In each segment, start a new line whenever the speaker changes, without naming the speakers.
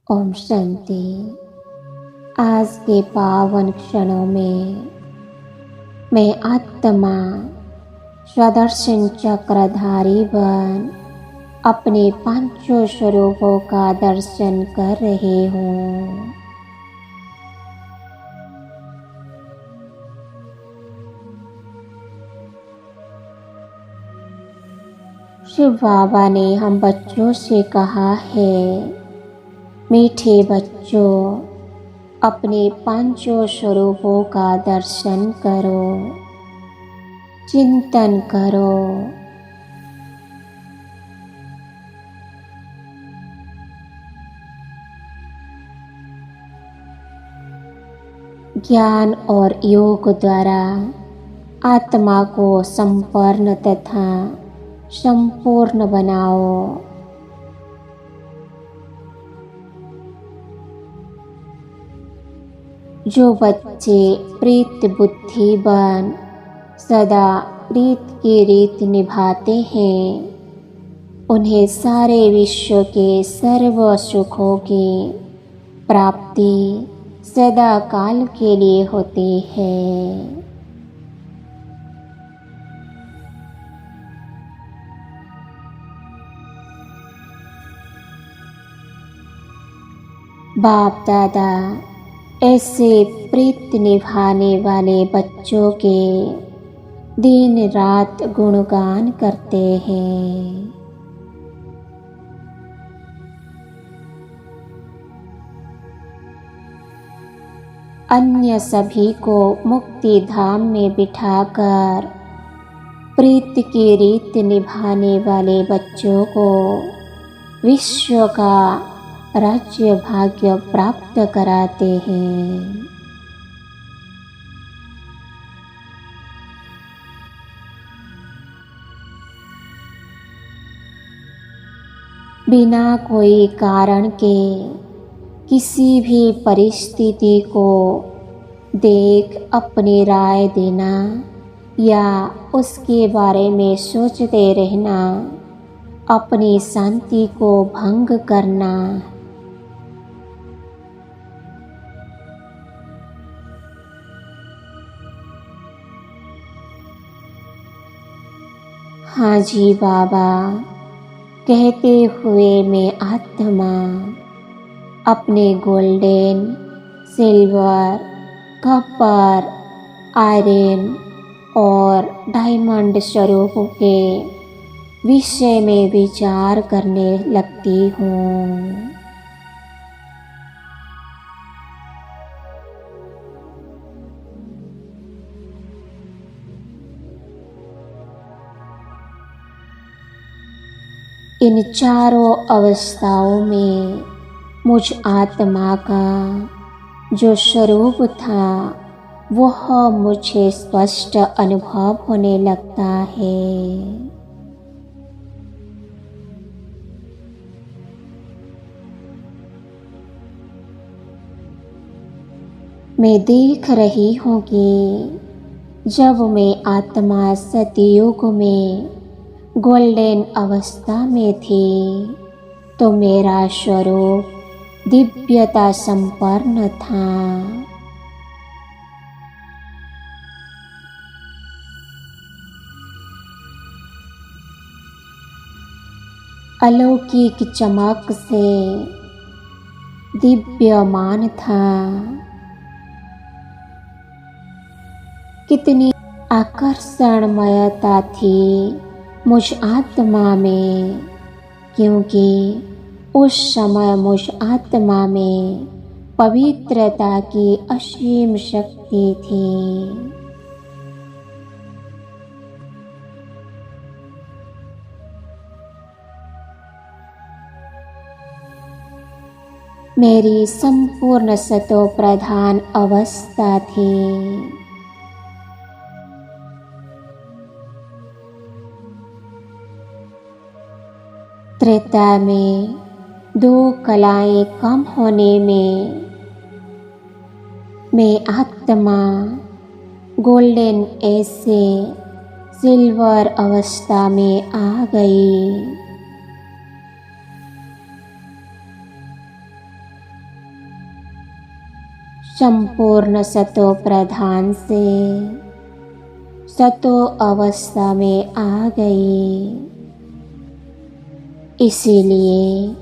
ओम शांति। आज के पावन क्षणों में मैं आत्मा स्वदर्शन चक्रधारी बन अपने पांचों स्वरूपों का दर्शन कर रही हूँ। शिव बाबा ने हम बच्चों से कहा है, मीठे बच्चों, अपने पांचों स्वरूपों का दर्शन करो, चिंतन करो। ज्ञान और योग द्वारा आत्मा को संपन्न तथा संपूर्ण बनाओ। जो बच्चे प्रीत बुद्धि बन सदा प्रीत की रीत निभाते हैं, उन्हें सारे विश्व के सर्व सुखों की प्राप्ति सदा काल के लिए होती है। बाप दादा ऐसे प्रीत निभाने वाले बच्चों के दिन रात गुणगान करते हैं। अन्य सभी को मुक्ति धाम में बिठाकर प्रीत की रीत निभाने वाले बच्चों को विश्व का राज्य भाग्य प्राप्त कराते हैं। बिना कोई कारण के किसी भी परिस्थिति को देख अपनी राय देना या उसके बारे में सोचते रहना अपनी शांति को भंग करना। हाँ जी बाबा, कहते हुए मैं आत्मा अपने गोल्डन, सिल्वर, कॉपर, आयरन और डायमंड स्वरूपों के विषय में विचार करने लगती हूँ। इन चारों अवस्थाओं में मुझ आत्मा का जो स्वरूप था वह मुझे स्पष्ट अनुभव होने लगता है। मैं देख रही हूँ कि जब मैं आत्मा सतयुग में गोल्डन अवस्था में थी तो मेरा स्वरूप दिव्यता संपन्न था। अलौकिक चमक से दिव्यमान था। कितनी आकर्षणमयता थी मुझ आत्मा में, क्योंकि उस समय मुझ आत्मा में पवित्रता की असीम शक्ति थी। मेरी संपूर्ण सतो प्रधान अवस्था थी। त्रेता में दो कलाएं कम होने में मैं आत्मा गोल्डन एज से सिल्वर अवस्था में आ गई। संपूर्ण सतो प्रधान से सतो अवस्था में आ गई। इसीलिए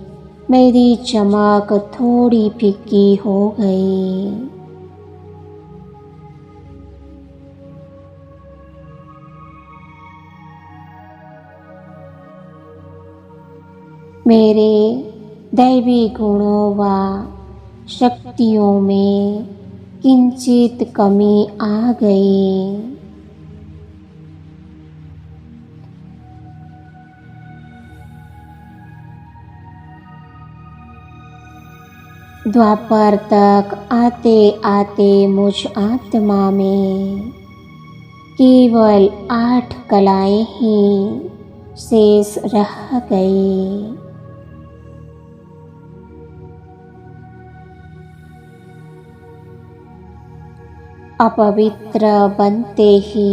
मेरी चमक थोड़ी फीकी हो गई। मेरे दैवी गुणों व शक्तियों में किंचित कमी आ गई। द्वापर तक आते आते मुझ आत्मा में केवल 8 कलाएं ही शेष रह गई। अपवित्र बनते ही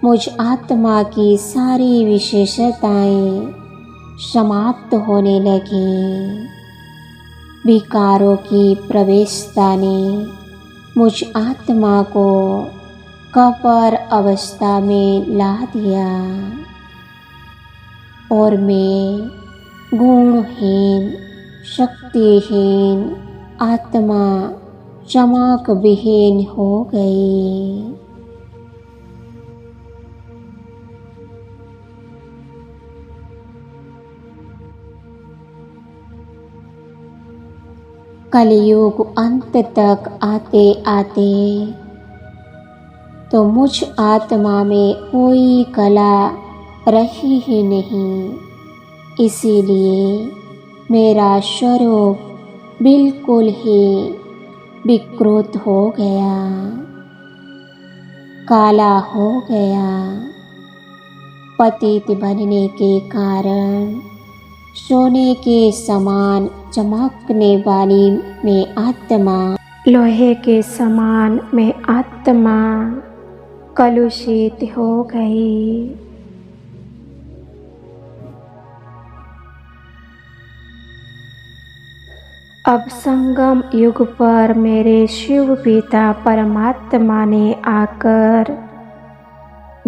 मुझ आत्मा की सारी विशेषताएं समाप्त होने लगी। विकारों की प्रवेशता ने मुझ आत्मा को कपर अवस्था में ला दिया और मैं गुणहीन, शक्तिहीन आत्मा चमक विहीन हो गई। कलयुग अंत तक आते आते तो मुझ आत्मा में कोई कला रही ही नहीं। इसीलिए मेरा स्वरूप बिल्कुल ही विकृत हो गया, काला हो गया। पतित बनने के कारण सोने के समान चमकने वाली मैं आत्मा, लोहे के समान मैं आत्मा कलुषित हो गई। अब संगम युग पर मेरे शिव पिता परमात्मा ने आकर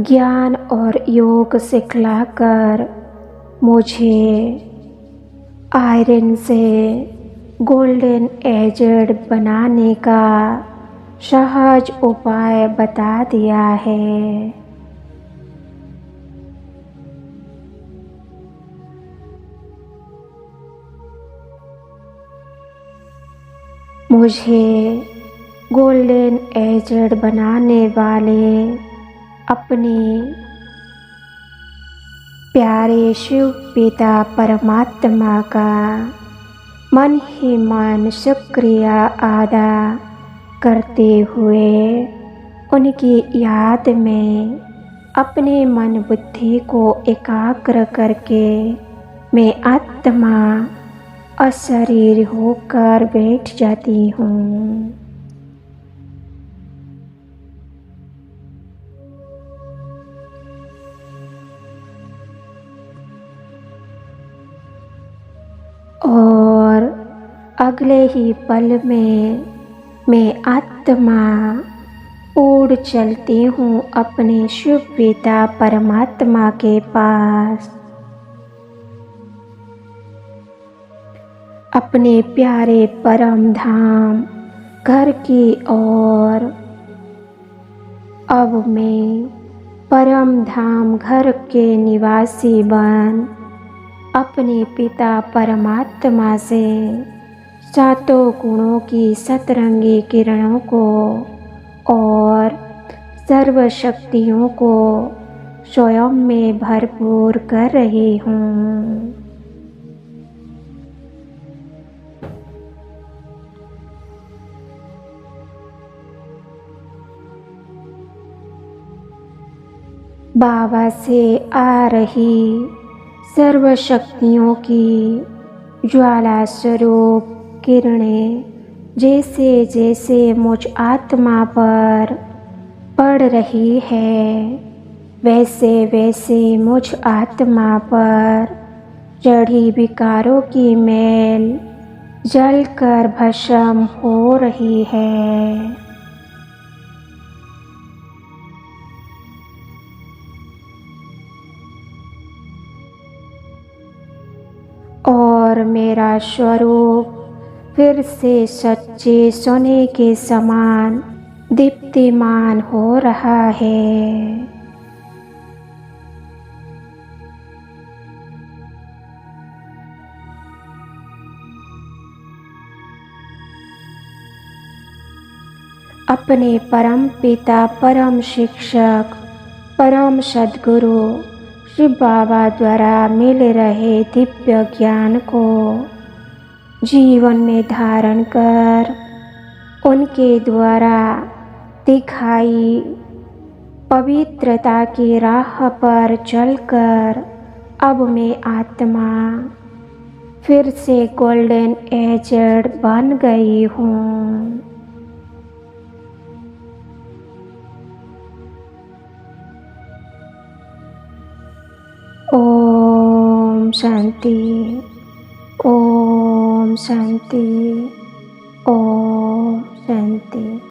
ज्ञान और योग सिखलाकर मुझे आयरन से गोल्डन एजेड बनाने का सहज उपाय बता दिया है। मुझे गोल्डन एजेड बनाने वाले अपने प्यारे शिव पिता परमात्मा का मन ही मन शुक्रिया अदा करते हुए उनकी याद में अपने मन बुद्धि को एकाग्र करके मैं आत्मा अशरीर होकर बैठ जाती हूँ। और अगले ही पल में मैं आत्मा उड़ चलती हूँ अपने शिव पिता परमात्मा के पास, अपने प्यारे परम धाम घर की ओर। अब मैं परम धाम घर के निवासी बन अपने पिता परमात्मा से सातों गुणों की सतरंगी किरणों को और सर्व शक्तियों को स्वयं में भरपूर कर रही हूँ। बाबा से आ रही सर्व शक्तियों की ज्वाला स्वरूप किरणें जैसे जैसे मुझ आत्मा पर पड़ रही है, वैसे वैसे मुझ आत्मा पर चढ़ी विकारों की मैल जलकर भस्म हो रही है। और मेरा स्वरूप फिर से सच्चे सोने के समान दीप्तिमान हो रहा है। अपने परम पिता, परम शिक्षक, परम सद्गुरु शिव बाबा द्वारा मिल रहे दिव्य ज्ञान को जीवन में धारण कर उनके द्वारा दिखाई पवित्रता की राह पर चलकर अब मैं आत्मा फिर से गोल्डन एजड बन गई हूँ। ओम शांति, ओम शांति, ओम शांति।